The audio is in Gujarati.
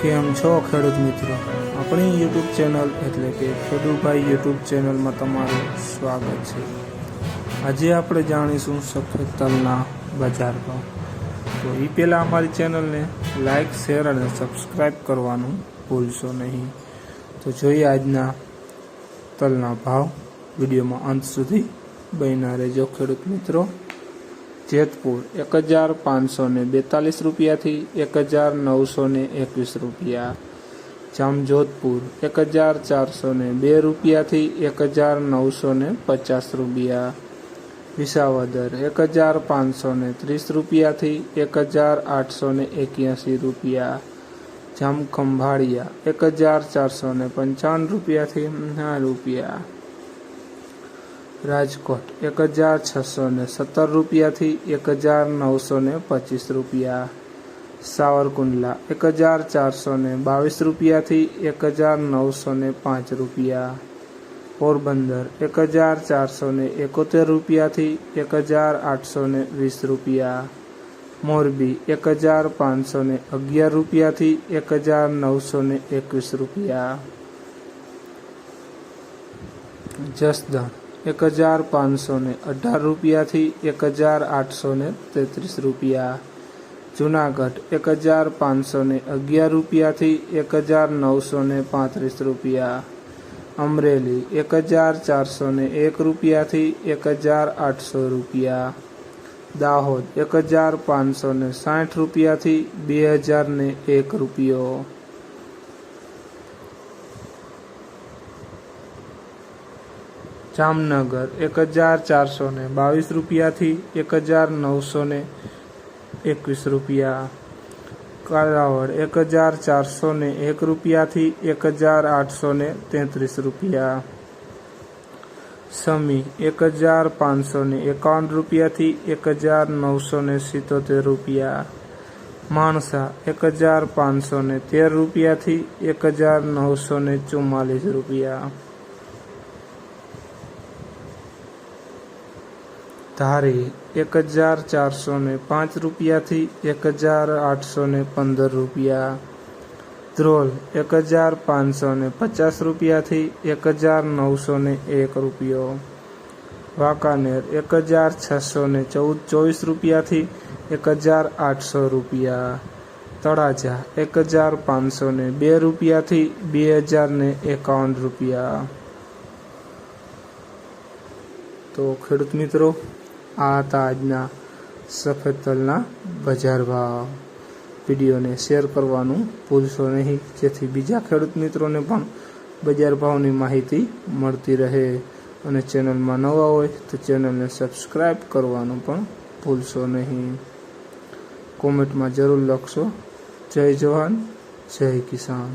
કેમ છો ખેડૂત મિત્રો? આપણી યુટ્યુબ ચેનલ એટલે કે ખેડૂભાઈ યુટ્યુબ ચેનલમાં તમારું સ્વાગત છે। આજે આપણે જાણીશું સફેદ તલના બજાર ભાવ। તો એ પહેલાં અમારી ચેનલને લાઇક, શેર અને સબસ્ક્રાઈબ કરવાનું ભૂલશો નહીં। તો જોઈએ આજના તલના ભાવ। વિડીયોમાં અંત સુધી બન્યા રહેજો ખેડૂત મિત્રો। જેતપુર 1542 રૂપિયાથી 1921 રૂપિયા। જામજોધપુર 1402 રૂપિયાથી 1950 રૂપિયા। વિસાવદર 1530 રૂપિયાથી 1881 રૂપિયા। જામખંભાળિયા 1455 રૂપિયાથી 9 રૂપિયા। રાજકોટ 1617 રૂપિયાથી 1925 રૂપિયા। સાવરકુંડલા 1422 રૂપિયાથી 1905 રૂપિયા। પોરબંદર 1471 રૂપિયાથી 1820 રૂપિયા। મોરબી 1511 રૂપિયાથી 1921 રૂપિયા। જસદણ 1518 રૂપિયાથી 1833 રૂપિયા। જુનાગઢ 1511 રૂપિયાથી 1935 રૂપિયા। અમરેલી 1401 રૂપિયાથી 1800 રૂપિયા। દાહોદ 1560 રૂપિયાથી 2001 રૂપિયો। જામનગર 1422 રૂપિયાથી 1921 રૂપિયા। કાલાવડ 1401 રૂપિયાથી 1833 રૂપિયા। સમી 1551 રૂપિયાથી 1977 રૂપિયા। માણસા 1513 રૂપિયાથી 1944 રૂપિયા। ધારી 1405 રૂપિયાથી 1815 રૂપિયા। ધ્રોલ 1550 રૂપિયાથી 1901 રૂપિયો। વાંકાનેર 1624 રૂપિયાથી 1800 રૂપિયા। તળાજા 1502 રૂપિયાથી 2051 રૂપિયા। તો ખેડૂત મિત્રો, આ હતા આજના સફેદ તલના બજાર ભાવ। વિડીયોને શેર કરવાનું ભૂલશો નહીં, જેથી બીજા ખેડૂત મિત્રોને પણ બજાર ભાવની માહિતી મળતી રહે। અને ચેનલમાં નવા હોય તો ચેનલને સબસ્ક્રાઈબ કરવાનું પણ ભૂલશો નહીં। કોમેન્ટમાં જરૂર લખશો, જય જવાન જય કિસાન।